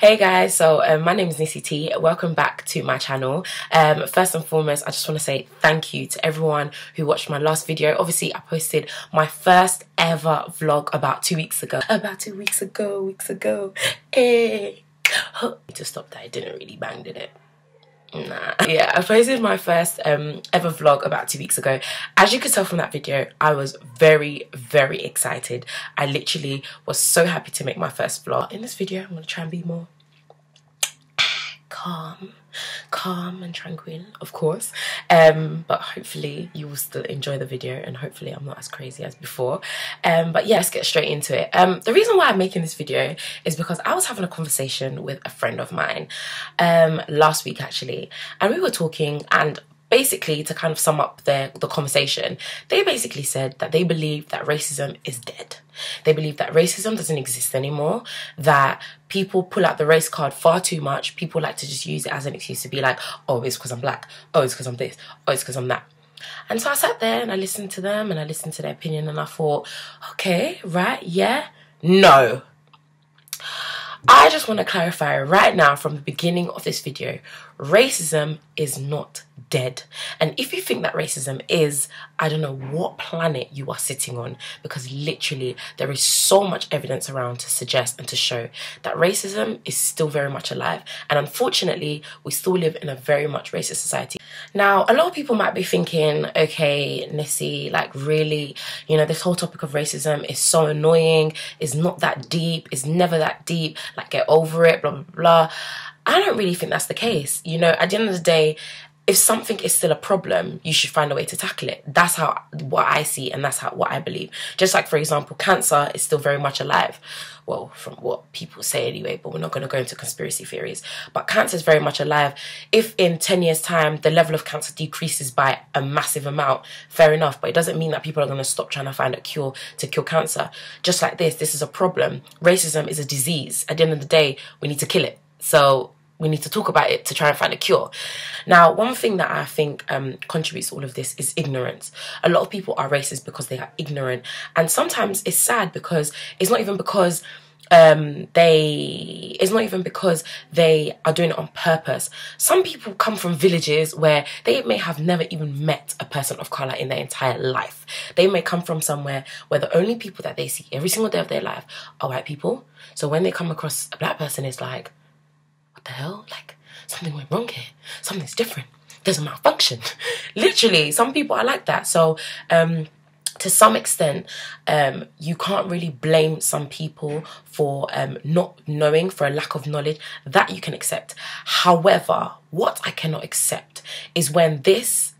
Hey guys, so my name is Nissy Tee. Welcome back to my channel. First and foremost, I just want to say thank you to everyone who watched my last video. Obviously, I posted my first ever vlog about 2 weeks ago. Weeks ago. Hey. I need to stop that. It didn't really bang, did it? Nah. Yeah, I posted my first ever vlog about 2 weeks ago. As you could tell from that video, I was very excited. I literally was so happy to make my first vlog. In this video, I'm going to try and be more calm and tranquil, of course, but hopefully you will still enjoy the video, and hopefully I'm not as crazy as before. But yeah, let's get straight into it. The reason why I'm making this video is because I was having a conversation with a friend of mine last week actually, and we were talking, and basically, to kind of sum up the conversation, they basically said that they believe that racism is dead. They believe that racism doesn't exist anymore, that people pull out the race card far too much. People like to just use it as an excuse to be like, oh, it's because I'm black. Oh, it's because I'm this. Oh, it's because I'm that. And so I sat there and I listened to them and I listened to their opinion, and I thought, okay, right, yeah, no. I just want to clarify right now from the beginning of this video, racism is not dead. And if you think that racism is, I don't know what planet you are sitting on, because literally there is so much evidence around to suggest and to show that racism is still very much alive. And unfortunately, we still live in a very much racist society. Now, a lot of people might be thinking, okay, Nissy, like really, you know, this whole topic of racism is so annoying, it's not that deep, it's never that deep, like get over it, blah, blah, blah. I don't really think that's the case. You know, at the end of the day, if something is still a problem, you should find a way to tackle it. That's what I see, and that's what I believe. Just like, for example, cancer is still very much alive. Well, from what people say anyway, but we're not going to go into conspiracy theories. But cancer is very much alive. If in 10 years' time, the level of cancer decreases by a massive amount, fair enough. But it doesn't mean that people are going to stop trying to find a cure to cure cancer. Just like this is a problem. Racism is a disease. At the end of the day, we need to kill it. So we need to talk about it to try and find a cure. Now, one thing that I think contributes to all of this is ignorance. A lot of people are racist because they are ignorant. And sometimes it's sad because it's not even because they are doing it on purpose. Some people come from villages where they may have never even met a person of colour in their entire life. They may come from somewhere where the only people that they see every single day of their life are white people. So when they come across a black person, it's like, what the hell? Like, something went wrong here. Something's different. There's a malfunction. Literally, some people are like that. So, to some extent, you can't really blame some people for not knowing, for a lack of knowledge. That you can accept. However, what I cannot accept is when this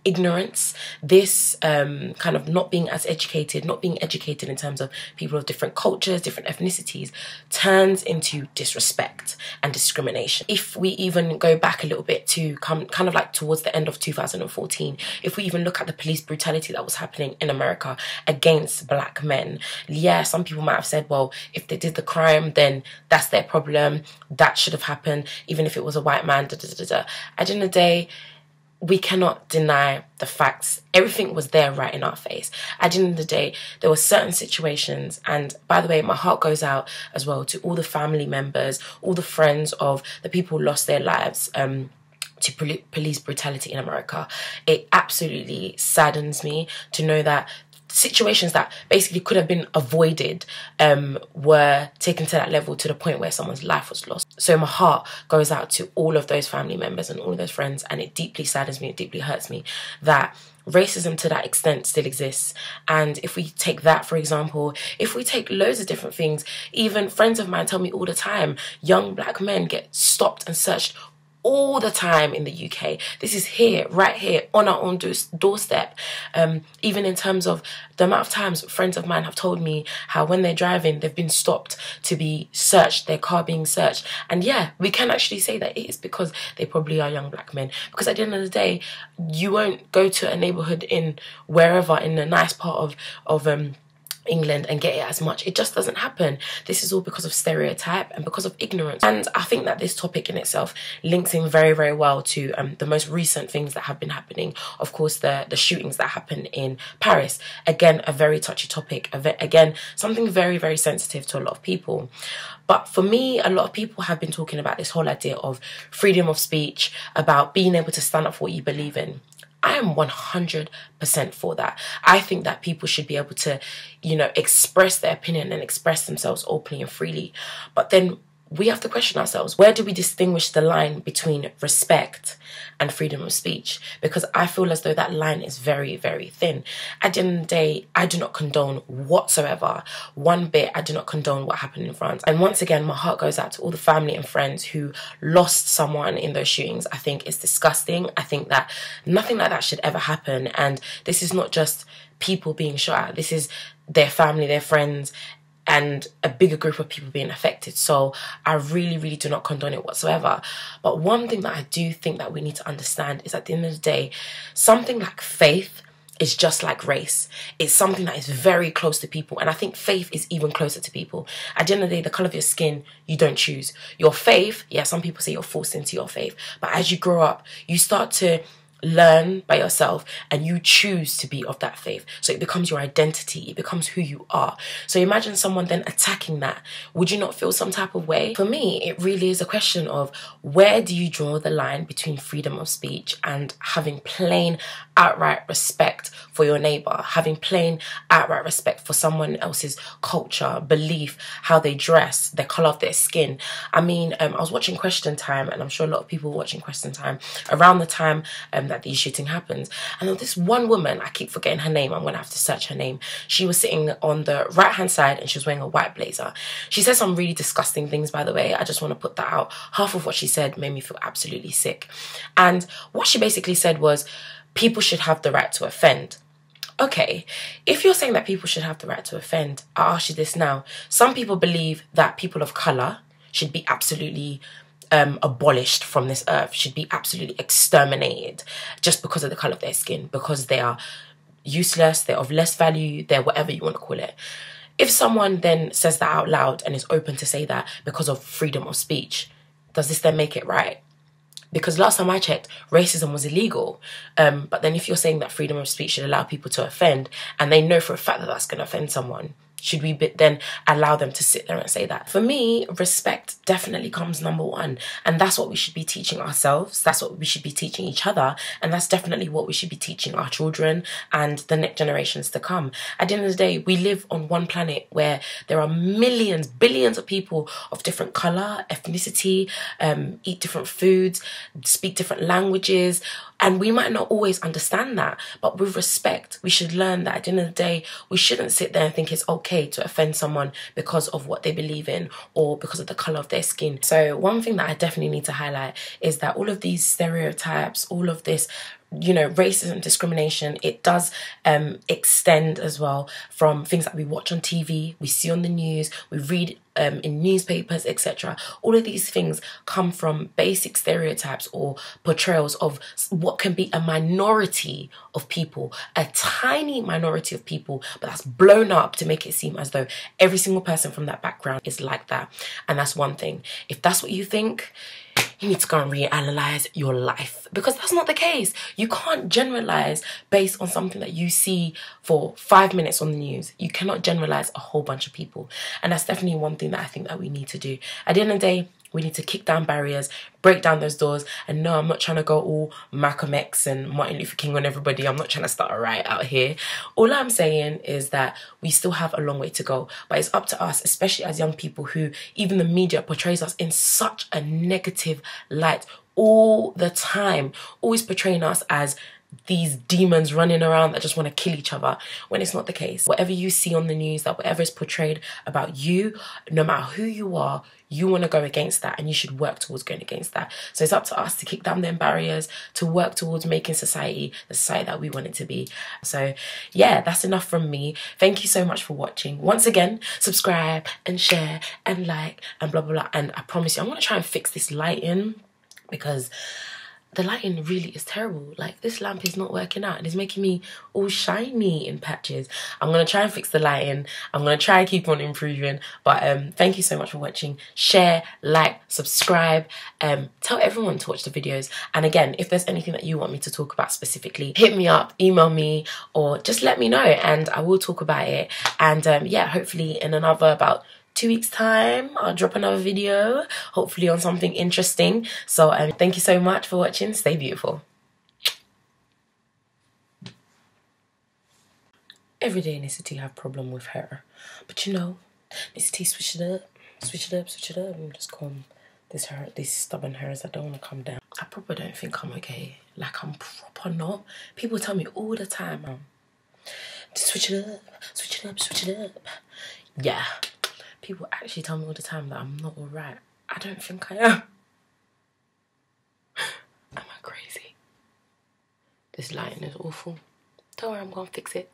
ignorance, this kind of not being educated in terms of people of different cultures, different ethnicities, turns into disrespect and discrimination. If we even go back a little bit to kind of like towards the end of 2014, if we even look at the police brutality that was happening in America against black men, yeah, some people might have said, well, if they did the crime, then that's their problem. That should have happened, even if it was a white man, At the end of the day, we cannot deny the facts. Everything was there right in our face. At the end of the day, there were certain situations, and by the way, my heart goes out as well to all the family members, all the friends of the people who lost their lives to police brutality in America. It absolutely saddens me to know that situations that basically could have been avoided were taken to that level, to the point where someone's life was lost. So my heart goes out to all of those family members and all of those friends, and it deeply saddens me, it deeply hurts me that racism to that extent still exists. And if we take that, for example, if we take loads of different things, even friends of mine tell me all the time, young black men get stopped and searched all the time in the UK. This is here, right here, on our own doorstep. Even in terms of the amount of times friends of mine have told me how when they're driving, they've been stopped to be searched, their car being searched. And yeah, we can actually say that it is because they probably are young black men. Because at the end of the day, you won't go to a neighbourhood in wherever, in a nice part of England and get it as much. It just doesn't happen. This is all because of stereotype and because of ignorance. And I think that this topic in itself links in very, very well to the most recent things that have been happening. Of course, the shootings that happened in Paris. Again, a very touchy topic. Again, something very, very sensitive to a lot of people. But for me, a lot of people have been talking about this whole idea of freedom of speech, about being able to stand up for what you believe in. I am 100% for that. I think that people should be able to, you know, express their opinion and express themselves openly and freely. But then we have to question ourselves, where do we distinguish the line between respect and freedom of speech? Because I feel as though that line is very, very thin. At the end of the day, I do not condone whatsoever, one bit, I do not condone what happened in France. And once again, my heart goes out to all the family and friends who lost someone in those shootings. I think it's disgusting. I think that nothing like that should ever happen. And this is not just people being shot at. This is their family, their friends, and a bigger group of people being affected. So I really, really do not condone it whatsoever. But one thing that I do think that we need to understand is at the end of the day, something like faith is just like race. It's something that is very close to people. And I think faith is even closer to people. At the end of the day, the colour of your skin, you don't choose. Your faith, yeah, some people say you're forced into your faith. But as you grow up, you start to learn by yourself and you choose to be of that faith. So it becomes your identity. It becomes who you are. So imagine someone then attacking that. Would you not feel some type of way? For me, it really is a question of where do you draw the line between freedom of speech and having plain outright respect for your neighbour, having plain outright respect for someone else's culture, belief, how they dress, the colour of their skin. I mean, I was watching Question Time, and I'm sure a lot of people were watching Question Time around the time that the shooting happens. And there was this one woman, I keep forgetting her name, I'm going to have to search her name. She was sitting on the right hand side and she was wearing a white blazer. She said some really disgusting things, by the way. I just want to put that out. Half of what she said made me feel absolutely sick. And what she basically said was, people should have the right to offend. Okay, if you're saying that people should have the right to offend, I'll ask you this now. Some people believe that people of colour should be absolutely abolished from this earth, should be absolutely exterminated just because of the colour of their skin, because they are useless, they're of less value, they're whatever you want to call it. If someone then says that out loud and is open to say that because of freedom of speech, does this then make it right? Because last time I checked, racism was illegal. But then if you're saying that freedom of speech should allow people to offend, and they know for a fact that that's going to offend someone, should we then allow them to sit there and say that? For me, respect definitely comes number one. And that's what we should be teaching ourselves. That's what we should be teaching each other. And that's definitely what we should be teaching our children and the next generations to come. At the end of the day, we live on one planet where there are millions, billions of people of different colour, ethnicity, eat different foods, speak different languages. And we might not always understand that, but with respect, we should learn that at the end of the day, we shouldn't sit there and think it's okay to offend someone because of what they believe in or because of the colour of their skin. So one thing that I definitely need to highlight is that all of these stereotypes, all of this, you know, racism, discrimination, it does extend as well from things that we watch on TV, we see on the news, we read in newspapers, etc. All of these things come from basic stereotypes or portrayals of what can be a minority of people, a tiny minority of people, but that's blown up to make it seem as though every single person from that background is like that. And that's one thing. If that's what you think, you need to go and reanalyze your life, because that's not the case. You can't generalize based on something that you see for 5 minutes on the news. You cannot generalize a whole bunch of people. And that's definitely one thing that I think that we need to do. At the end of the day, we need to kick down barriers, break down those doors. And no, I'm not trying to go all Malcolm X and Martin Luther King on everybody. I'm not trying to start a riot out here. All I'm saying is that we still have a long way to go. But it's up to us, especially as young people who even the media portrays us in such a negative light all the time, always portraying us as these demons running around that just want to kill each other, when it's not the case. Whatever you see on the news, that whatever is portrayed about you, no matter who you are, you want to go against that, and you should work towards going against that. So it's up to us to kick down them barriers, to work towards making society the society that we want it to be. So yeah, that's enough from me. Thank you so much for watching. Once again, subscribe and share and like and blah blah blah. And I promise you, I'm going to try and fix this lighting, because the lighting really is terrible. Like, this lamp is not working out and it's making me all shiny in patches. I'm going to try and fix the lighting. I'm going to try and keep on improving. But thank you so much for watching. Share, like, subscribe. Tell everyone to watch the videos. And again, if there's anything that you want me to talk about specifically, hit me up, email me, or just let me know and I will talk about it. And yeah, hopefully in another about 2 weeks time I'll drop another video, hopefully on something interesting. So thank you so much for watching. Stay beautiful. Every day Nissy Tee have problem with hair, but you know, Nissy Tee switch it up, switch it up, switch it up, and just comb this hair, these stubborn hairs that don't want to come down. I proper don't think I'm okay. Like, I'm proper not. People tell me all the time, switch it up, switch it up, switch it up. Yeah. People actually tell me all the time that I'm not alright. I don't think I am. Am I crazy? This lighting is awful. Don't worry, I'm gonna fix it.